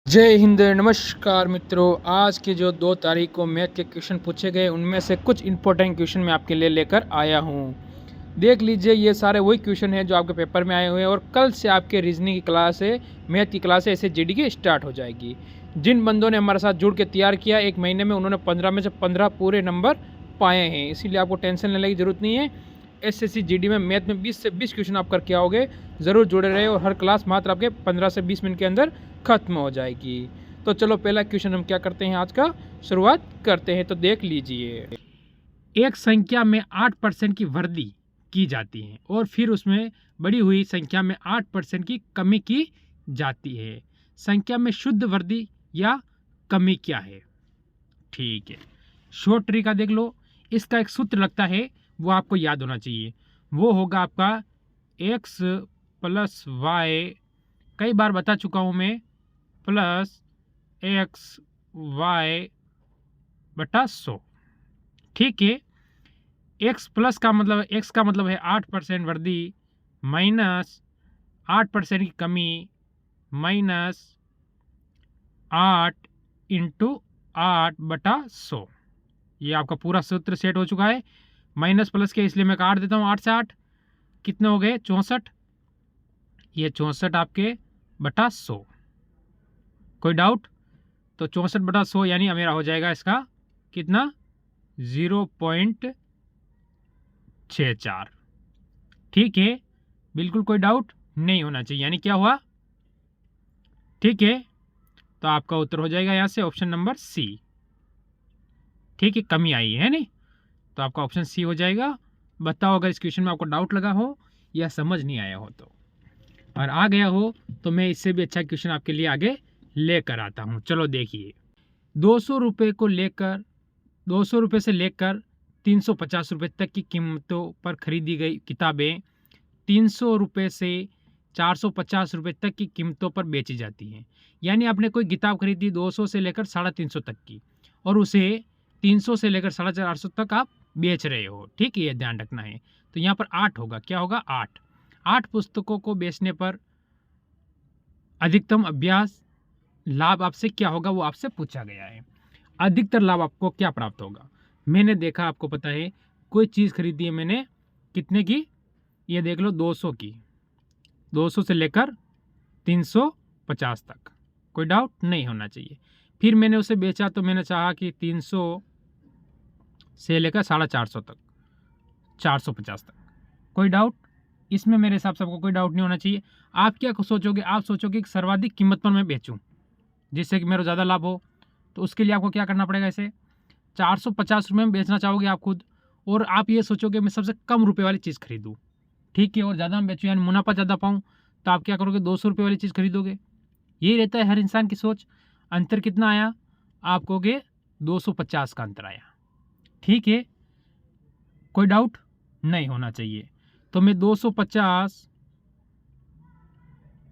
जय हिंद। नमस्कार मित्रों, आज के जो 2 तारीख को मैथ के क्वेश्चन पूछे गए उनमें से कुछ इंपॉर्टेंट क्वेश्चन मैं आपके लिए लेकर आया हूँ। देख लीजिए, ये सारे वही क्वेश्चन हैं जो आपके पेपर में आए हुए हैं और कल से आपके रीजनिंग की क्लास है, मैथ की क्लास है, ऐसे जीडी की स्टार्ट हो जाएगी। जिन बंदों ने हमारे साथ जुड़ के तैयार किया, 1 महीने में उन्होंने 15 में से 15 पूरे नंबर पाए हैं, इसीलिए आपको टेंशन लेने की ज़रूरत नहीं है। एसएससी जीडी में मैथ में 20 से 20 क्वेश्चन आप करके आओगे। ज़रूर जुड़े रहे और हर क्लास मात्र आपके 15 से 20 मिनट के अंदर खत्म हो जाएगी। तो चलो, पहला क्वेश्चन हम क्या करते हैं, आज का शुरुआत करते हैं। तो देख लीजिए, एक संख्या में 8% की वृद्धि की जाती है और फिर उसमें बढ़ी हुई संख्या में 8% की कमी की जाती है। संख्या में शुद्ध वृद्धि या कमी क्या है? ठीक है, शॉर्ट ट्रिक देख लो। इसका एक सूत्र लगता है, वो आपको याद होना चाहिए। वो होगा आपका x प्लस वाई, कई बार बता चुका हूँ मैं, प्लस एक्स वाई बटा 100। ठीक है, एक्स प्लस का मतलब, एक्स का मतलब है 8% वृद्धि माइनस 8% की कमी माइनस 8 इंटू 8/100। ये आपका पूरा सूत्र सेट हो चुका है। माइनस प्लस के इसलिए मैं काट देता हूँ। 8 से 8 कितने हो गए? 64। ये 64 आपके बटा 100। कोई डाउट? तो 64/100 यानी मेरा हो जाएगा इसका कितना? 0.64। ठीक है, बिल्कुल कोई डाउट नहीं होना चाहिए, यानी क्या हुआ? ठीक है, तो आपका उत्तर हो जाएगा यहाँ से ऑप्शन नंबर सी। ठीक है, कमी आई है नहीं, तो आपका ऑप्शन सी हो जाएगा। बताओ अगर इस क्वेश्चन में आपको डाउट लगा हो या समझ नहीं आया हो तो, और आ गया हो तो मैं इससे भी अच्छा क्वेश्चन आपके लिए आगे लेकर आता हूँ। चलो देखिए, 200 रुपये को लेकर 200 रुपये से लेकर 350 रुपये तक की कीमतों पर खरीदी गई किताबें 300 रुपये से 450 रुपये तक की कीमतों पर बेची जाती हैं। यानी आपने कोई किताब खरीदी 200 से लेकर 350 तक की और उसे 300 से लेकर 450 तक आप बेच रहे हो। ठीक है, ये ध्यान रखना है। तो यहाँ पर 8 होगा। क्या होगा? 8 पुस्तकों को बेचने पर अधिकतम अभ्यास लाभ आपसे क्या होगा, वो आपसे पूछा गया है। अधिकतर लाभ आपको क्या प्राप्त होगा? मैंने देखा, आपको पता है, कोई चीज़ खरीदी है मैंने, कितने की? ये देख लो, 200 की। 200 से लेकर 350 तक, कोई डाउट नहीं होना चाहिए। फिर मैंने उसे बेचा तो मैंने चाहा कि 300 से लेकर 450 तक, 450 तक, कोई डाउट? इसमें मेरे हिसाब से आपको कोई डाउट नहीं होना चाहिए। आप क्या सोचोगे? आप सोचोगे कि सर्वाधिक कीमत पर मैं बेचूं जिससे कि मेरा ज़्यादा लाभ हो। तो उसके लिए आपको क्या करना पड़ेगा? इसे 450 रुपये में बेचना चाहोगे आप खुद, और आप ये सोचोगे मैं सबसे कम रुपए वाली चीज़ खरीदूँ। ठीक है, और ज़्यादा में बेचूँ यानी मुनाफा ज़्यादा पाऊँ, तो आप क्या करोगे? 200 रुपये वाली चीज़ खरीदोगे। यही रहता है हर इंसान की सोच। अंतर कितना आया? आप कहोगे 250 का अंतर आया। ठीक है, कोई डाउट नहीं होना चाहिए। तो मैं 250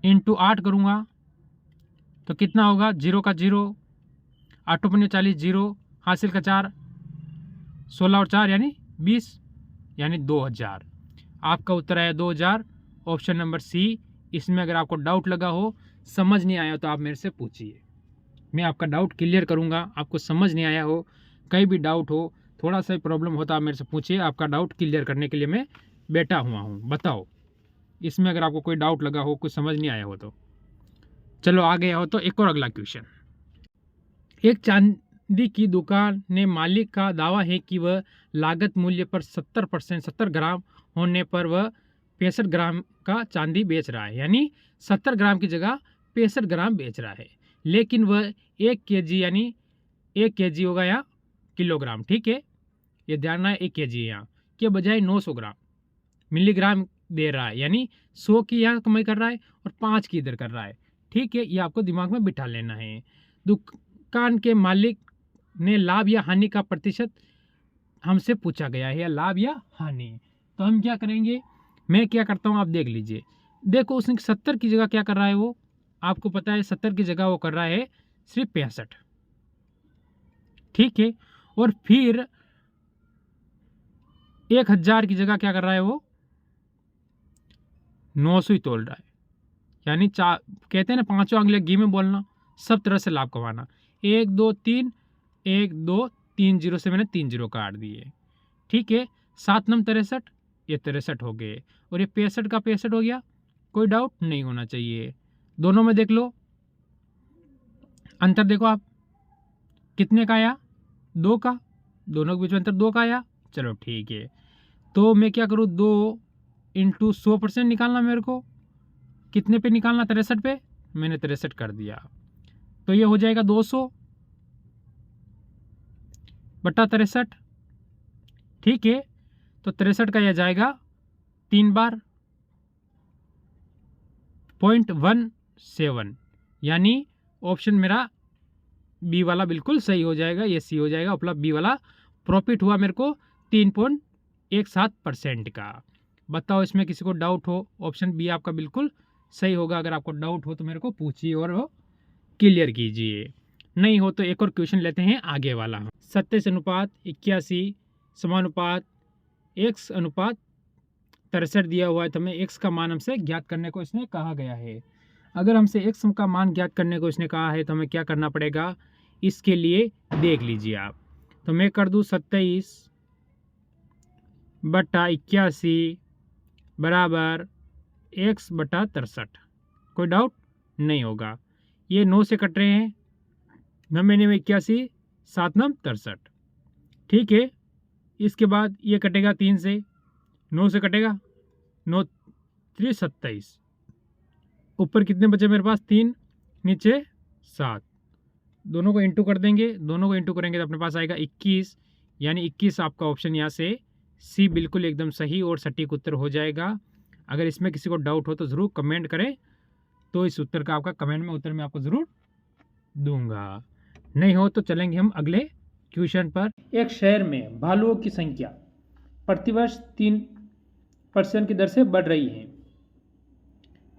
इंटू 8 करूँगा तो कितना होगा? 0 का 0, 8 पंजे 40, 0 हासिल का 4, 16 और 4 यानी 20, यानी 2000। आपका उत्तर आया 2000, ऑप्शन नंबर सी। इसमें अगर आपको डाउट लगा हो, समझ नहीं आया तो आप मेरे से पूछिए, मैं आपका डाउट क्लियर करूंगा। आपको समझ नहीं आया हो, कहीं भी डाउट हो, थोड़ा सा प्रॉब्लम होता, आप मेरे से पूछिए, आपका डाउट क्लियर करने के लिए मैं बैठा हुआ हूँ। बताओ इसमें अगर आपको कोई डाउट लगा हो, कुछ समझ नहीं आया हो तो। चलो आ गया हो तो एक और अगला क्वेश्चन। एक चांदी की दुकान ने मालिक का दावा है कि वह लागत मूल्य पर 70%, 70 ग्राम होने पर वह 65 ग्राम का चांदी बेच रहा है। यानी 70 ग्राम की जगह 65 ग्राम बेच रहा है, लेकिन वह 1 केजी, यानी 1 केजी होगा या किलोग्राम, ठीक है, ये ध्यान रहा है, 1 केजी यहाँ के बजाय 900 ग्राम मिलीग्राम दे रहा है। यानी 100 की यहाँ कमाई कर रहा है और 5 की इधर कर रहा है। ठीक है, ये आपको दिमाग में बिठा लेना है। दुकान के मालिक ने लाभ या हानि का प्रतिशत हमसे पूछा गया है, या लाभ या हानि। तो हम क्या करेंगे, मैं क्या करता हूँ आप देख लीजिए। देखो, उसने 70 की जगह क्या कर रहा है, वो आपको पता है 70 की जगह वो कर रहा है सिर्फ 65। ठीक है, और फिर 1000 की जगह क्या कर रहा है, वो 900 ही तोल रहा है। यानी कहते हैं ना, 5 अंगुलियां घी में बोलना, सब तरह से लाभ कमाना। 1 2 3, 1 2 3 जीरो से मैंने 3 जीरो काट दिए। ठीक है, 7 नम 63, ये 63 हो गए और ये 65 का 65 हो गया। कोई डाउट नहीं होना चाहिए। दोनों में देख लो अंतर, देखो आप कितने का आया, 2 का, दोनों के बीच में अंतर 2 का आया। चलो ठीक है, तो मैं क्या करूँ, 2 इंटू 100% निकालना मेरे को, कितने पे निकालना, 63 पे, मैंने 63 कर दिया। तो ये हो जाएगा 200 बटा 63। ठीक है, तो 63 का यह जाएगा 3 बार 0.17, यानी ऑप्शन मेरा बी वाला बिल्कुल सही हो जाएगा, ये सी हो जाएगा। उपलब्ध बी वाला प्रॉफिट हुआ मेरे को 3.17% का। बताओ इसमें किसी को डाउट हो, ऑप्शन बी आपका बिल्कुल सही होगा। अगर आपको डाउट हो तो मेरे को पूछिए और वो क्लियर कीजिए, नहीं हो तो एक और क्वेश्चन लेते हैं आगे वाला। 27 अनुपात 81 समानुपात x अनुपात 63 दिया हुआ है, तो हमें x का मान हमसे ज्ञात करने को इसने कहा गया है। अगर हमसे x का मान ज्ञात करने को इसने कहा है तो हमें क्या करना पड़ेगा, इसके लिए देख लीजिए आप। तो मैं कर दूँ 27 बटा 81 बराबर x बटा 63। कोई डाउट नहीं होगा। ये 9 से कट रहे हैं, 9 महीने में 81, 7 9 63। ठीक है, इसके बाद ये कटेगा 3 से, 9 से कटेगा, 9 3 27। ऊपर कितने बचे मेरे पास, 3, नीचे 7। दोनों को इंटू कर देंगे, दोनों को इंटू करेंगे तो अपने पास आएगा 21, यानी 21 आपका ऑप्शन यहाँ से सी बिल्कुल एकदम सही और सटीक उत्तर हो जाएगा। अगर इसमें किसी को डाउट हो तो ज़रूर कमेंट करें, तो इस उत्तर का आपका कमेंट में उत्तर मैं आपको ज़रूर दूंगा। नहीं हो तो चलेंगे हम अगले क्वेश्चन पर। एक शहर में भालुओं की संख्या प्रतिवर्ष 3% की दर से बढ़ रही है।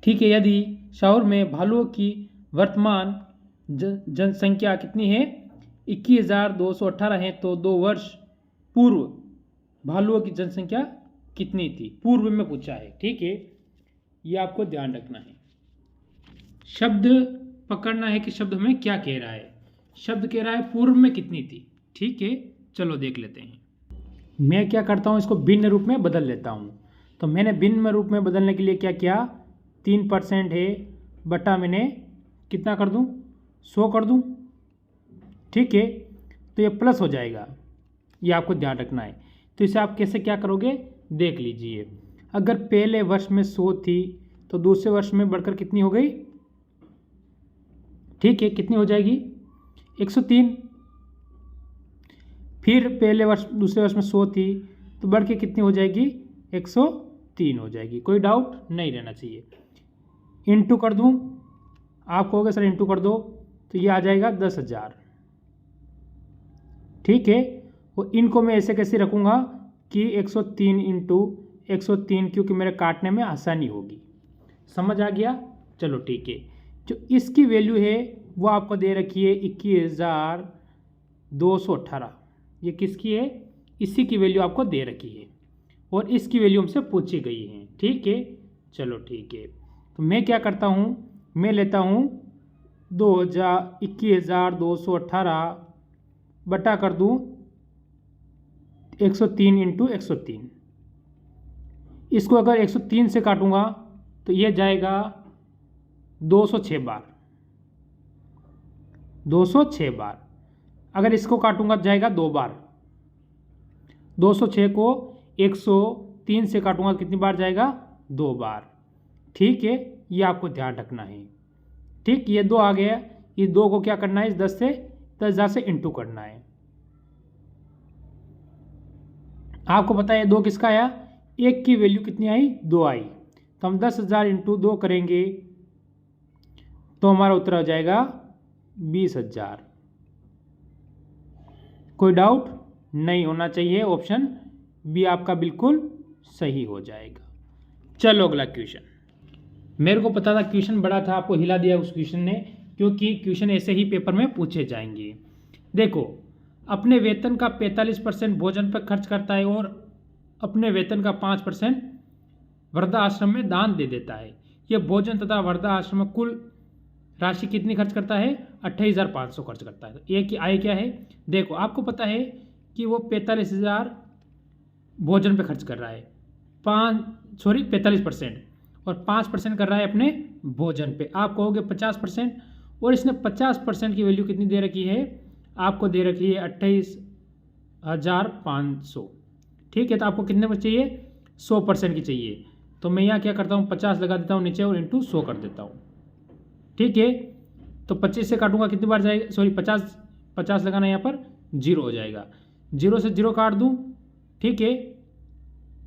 ठीक है, यदि शहर में भालुओं की वर्तमान जनसंख्या कितनी है, 21,218 है, तो 2 वर्ष पूर्व भालुओं की जनसंख्या कितनी थी, पूर्व में पूछा है। ठीक है, ये आपको ध्यान रखना है। शब्द पकड़ना है कि शब्द हमें क्या कह रहा है। शब्द कह रहा है पूर्व में कितनी थी। ठीक है, चलो देख लेते हैं। मैं क्या करता हूँ, इसको भिन्न रूप में बदल लेता हूँ। तो मैंने भिन्न रूप में बदलने के लिए क्या किया, 3% है बटा मैंने कितना कर दूँ, 100 कर दूँ। ठीक है, तो ये प्लस हो जाएगा, ये आपको ध्यान रखना है। तो इसे आप कैसे क्या करोगे देख लीजिए। अगर पहले वर्ष में 100 थी तो दूसरे वर्ष में बढ़कर कितनी हो गई। ठीक है, कितनी हो जाएगी, 103। फिर पहले वर्ष दूसरे वर्ष में 100 थी तो बढ़ के कितनी हो जाएगी, 103 हो जाएगी। कोई डाउट नहीं रहना चाहिए। इंटू कर दूं, आप कहोगे सर इंटू कर दो, तो ये आ जाएगा 10,000। ठीक है, वो इनको मैं ऐसे कैसे रखूँगा कि 103 इंटू 103, क्योंकि मेरे काटने में आसानी होगी। समझ आ गया। चलो ठीक है, जो इसकी वैल्यू है वो आपको दे रखी है 21,218। ये किसकी है, इसी की वैल्यू आपको दे रखी है और इसकी वैल्यू हमसे पूछी गई है। ठीक है, चलो ठीक है, तो मैं क्या करता हूँ, मैं लेता हूँ 21,218 बटा कर दूँ 103 इंटू 103। इसको अगर 103 से काटूंगा तो ये जाएगा 206 बार, 206 बार। अगर इसको काटूंगा जाएगा 2 बार। 206 को 103 से काटूंगा कितनी बार जाएगा, 2 बार। ठीक है, ये आपको ध्यान रखना है। ठीक, ये 2 आ गया, इस 2 को क्या करना है, इस 10,000 से इंटू करना है। आपको पता है 2 किसका आया, 1 की वैल्यू कितनी आई, 2 आई। तो हम 10,000 इंटू 2 करेंगे तो हमारा उत्तर हो जाएगा 20,000। कोई डाउट नहीं होना चाहिए, ऑप्शन बी आपका बिल्कुल सही हो जाएगा। चलो अगला क्वेश्चन। मेरे को पता था क्वेश्चन बड़ा था, आपको हिला दिया उस क्वेश्चन ने, क्योंकि क्वेश्चन ऐसे ही पेपर में पूछे जाएंगे। देखो, अपने वेतन का 45% भोजन पर खर्च करता है और अपने वेतन का 5% वृद्धाश्रम में दान दे देता है। यह भोजन तथा वृद्धाश्रम में कुल राशि कितनी खर्च करता है, 28,500 खर्च करता है। तो ए की आय क्या है, देखो आपको पता है कि वो 45,000 भोजन पे खर्च कर रहा है, 45% और 5% कर रहा है अपने भोजन पे। आप कहोगे 50%, और इसने 50% की वैल्यू कितनी दे रखी है, आपको दे रखी है 28,500। ठीक है, तो आपको कितने बचे चाहिए, 100% की चाहिए। तो मैं यहाँ क्या करता हूँ, 50 लगा देता हूँ नीचे और इंटू 100 कर देता हूँ। ठीक है, तो 25 से काटूंगा कितनी बार जाएगा, सॉरी 50 लगाना यहाँ पर 0 हो जाएगा, 0 से 0 काट दूँ। ठीक है,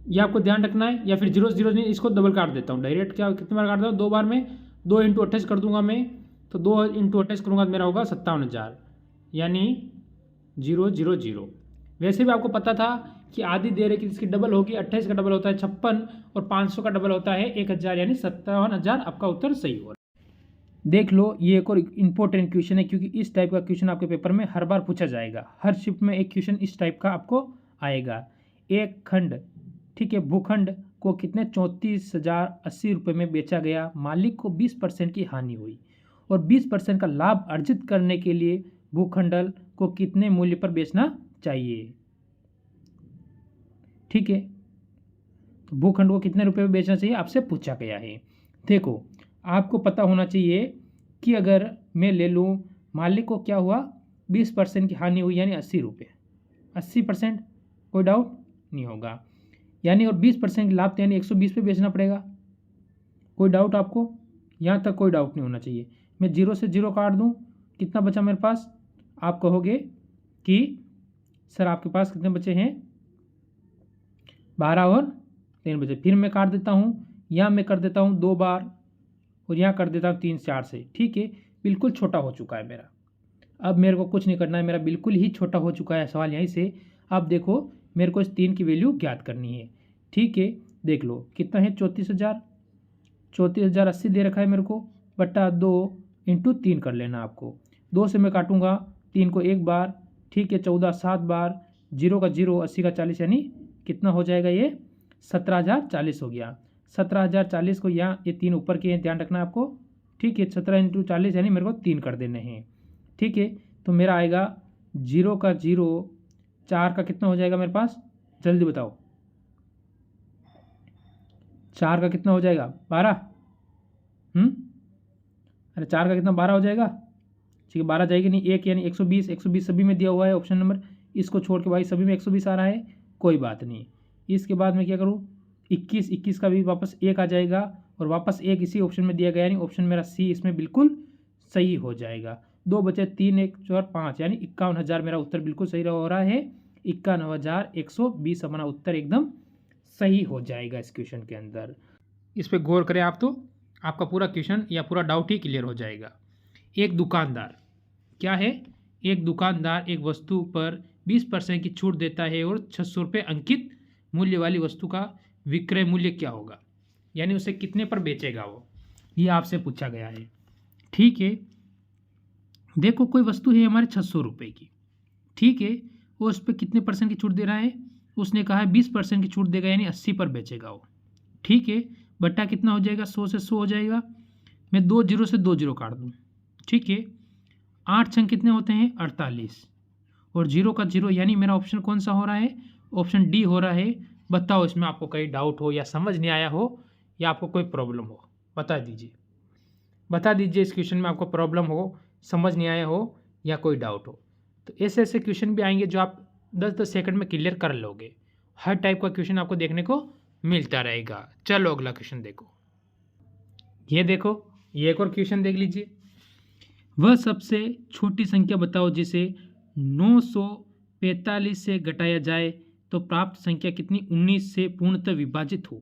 ये आपको ध्यान रखना है, या फिर 0 से 0 नहीं, इसको डबल काट देता हूँ डायरेक्ट। क्या कितनी बार काटता हूँ, 2 बार में, 2 इंटू 28 कर दूंगा मैं, तो 2 इंटू 28 करूँगा तो मेरा होगा 57,000, यानी 000। वैसे भी आपको पता था कि आधी दे रही कि इसकी डबल होगी, 28 का डबल होता है 56 और 500 का डबल होता है 1,000, यानी 57,000। आपका उत्तर सही हो रहा है। देख लो, ये एक और इम्पोर्टेंट क्वेश्चन है, क्योंकि इस टाइप का क्वेश्चन आपके पेपर में हर बार पूछा जाएगा। हर शिफ्ट में एक क्वेश्चन इस टाइप का आपको आएगा। एक खंड, ठीक है, भूखंड को कितने 34,080 रुपये में बेचा गया, मालिक को 20% की हानि हुई और 20% का लाभ अर्जित करने के लिए भूखंडल को कितने मूल्य पर बेचना चाहिए। ठीक है, तो भूखंड को कितने रुपए में बेचना चाहिए आपसे पूछा गया है। देखो, आपको पता होना चाहिए कि अगर मैं ले लूँ, मालिक को क्या हुआ, 20% की हानि हुई, यानी 80 रुपये, 80%, कोई डाउट नहीं होगा, यानी और 20% की लाभ, यानी 120 पे बेचना पड़ेगा। कोई डाउट आपको, यहाँ तक कोई डाउट नहीं होना चाहिए। मैं 0 से 0 काट दूँ, कितना बचा मेरे पास, आप कहोगे कि सर आपके पास कितने बचे हैं, 12 और 3 बचे। फिर मैं काट देता हूँ, यहाँ मैं कर देता हूँ 2 बार और यहाँ कर देता हूँ 3 4 से। ठीक है, बिल्कुल छोटा हो चुका है मेरा। अब मेरे को कुछ नहीं करना है, मेरा बिल्कुल ही छोटा हो चुका है सवाल यहीं से। अब देखो, मेरे को इस 3 की वैल्यू ज्ञात करनी है। ठीक है, देख लो कितना है, 34,080 दे रखा है मेरे को, बट्टा 2 इंटू 3 कर लेना आपको। 2 से मैं काटूंगा 3 को 1 बार। ठीक है, 14 7 बार, 0 का 0, 80 का 40, यानी कितना हो जाएगा, ये 17,040 हो गया। 17,040 को यहाँ ये 3 ऊपर के हैं, ध्यान रखना है आपको। ठीक है, 17 इंटू 40 यानी मेरे को 3 कर देने हैं। ठीक है, तो मेरा आएगा 0 का 0, 4 का कितना हो जाएगा मेरे पास, जल्दी बताओ, 4 का कितना हो जाएगा, 12। अरे 4 का कितना, 12 हो जाएगा। ठीक है, 12 जाएगी नहीं, 1 यानी 120, 120 सभी में दिया हुआ है ऑप्शन नंबर, इसको छोड़ के भाई सभी में 120 आ रहा है, कोई बात नहीं। इसके बाद मैं क्या करूँ, 21 का भी वापस 1 आ जाएगा और वापस 1 इसी ऑप्शन में दिया गया, यानी ऑप्शन मेरा सी इसमें बिल्कुल सही हो जाएगा। 2 बचे, 3 1 4 5, यानी 51,000 मेरा उत्तर बिल्कुल सही हो रहा है। 51,120 हमारा उत्तर एकदम सही हो जाएगा इस क्वेश्चन के अंदर। इस पर गौर करें आप, तो आपका पूरा क्वेश्चन या पूरा डाउट ही क्लियर हो जाएगा। एक दुकानदार, क्या है, एक दुकानदार एक वस्तु पर 20% की छूट देता है और 600 रुपये अंकित मूल्य वाली वस्तु का विक्रय मूल्य क्या होगा, यानी उसे कितने पर बेचेगा वो, ये आपसे पूछा गया है। ठीक है, देखो कोई वस्तु है हमारे 600 रुपये की। ठीक है, वो उस पर कितने परसेंट की छूट दे रहा है, उसने कहा है 20% की छूट देगा, यानी 80 पर बेचेगा वो। ठीक है, बट्टा कितना हो जाएगा, 100 से 100 हो जाएगा। मैं 2 0 से 2 0 काट दूँ। ठीक है, 8 छंग कितने होते हैं, 48, और 0 का 0, यानी मेरा ऑप्शन कौन सा हो रहा है, ऑप्शन डी हो रहा है। बताओ इसमें आपको कहीं डाउट हो या समझ नहीं आया हो या आपको कोई प्रॉब्लम हो, बता दीजिए, बता दीजिए। इस क्वेश्चन में आपको प्रॉब्लम हो, समझ नहीं आया हो या कोई डाउट हो, तो ऐसे ऐसे क्वेश्चन भी आएंगे जो आप 10-10 सेकंड में क्लियर कर लोगे। हर टाइप का क्वेश्चन आपको देखने को मिलता रहेगा। चलो अगला क्वेश्चन देखो, ये देखो, ये एक और क्वेश्चन देख लीजिए। वह सबसे छोटी संख्या बताओ जिसे 945 से घटाया जाए तो प्राप्त संख्या कितनी 19 से पूर्णतः विभाजित हो।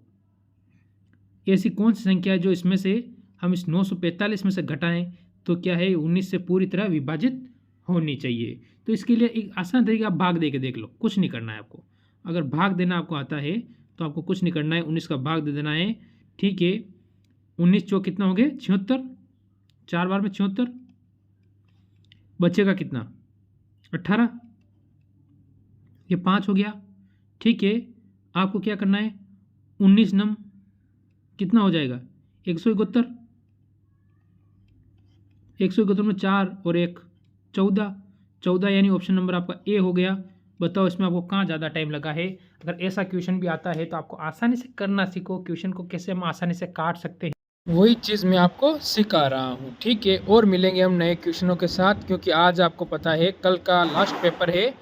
ऐसी कौन सी संख्या है जो इसमें से हम इस 945 में से घटाएं तो क्या है 19 से पूरी तरह विभाजित होनी चाहिए। तो इसके लिए एक आसान तरीका, आप भाग दे के देख लो, कुछ नहीं करना है आपको। अगर भाग देना आपको आता है तो आपको कुछ नहीं करना है, 19 का भाग दे देना है। ठीक है, 19 चौक कितना हो गए, 76, 4 बार में 76, बचेगा कितना, 18, ये 5 हो गया। ठीक है, आपको क्या करना है, 19 नम कितना हो जाएगा, 171, 171 में 4 और 1 14, 14 यानी ऑप्शन नंबर आपका ए हो गया। बताओ इसमें आपको कहाँ ज़्यादा टाइम लगा है। अगर ऐसा क्वेश्चन भी आता है तो आपको आसानी से करना सीखो, क्वेश्चन को कैसे हम आसानी से काट सकते हैं, वही चीज़ मैं आपको सिखा रहा हूँ। ठीक है, और मिलेंगे हम नए क्वेश्चनों के साथ, क्योंकि आज आपको पता है कल का लास्ट पेपर है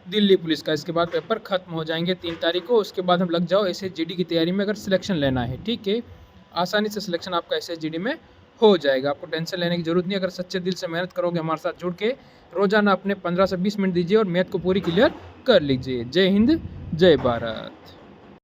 दिल्ली पुलिस का। इसके बाद पेपर खत्म हो जाएंगे 3 तारीख को। उसके बाद हम लग जाओ SSGD की तैयारी में, अगर सिलेक्शन लेना है। ठीक है, आसानी से सिलेक्शन आपका SSGD में हो जाएगा, आपको टेंशन लेने की जरूरत नहीं। अगर सच्चे दिल से मेहनत करोगे, हमारे साथ जुड़ के रोजाना अपने 15 से 20 मिनट दीजिए और मैथ को पूरी क्लियर कर लीजिए। जय हिंद, जय भारत।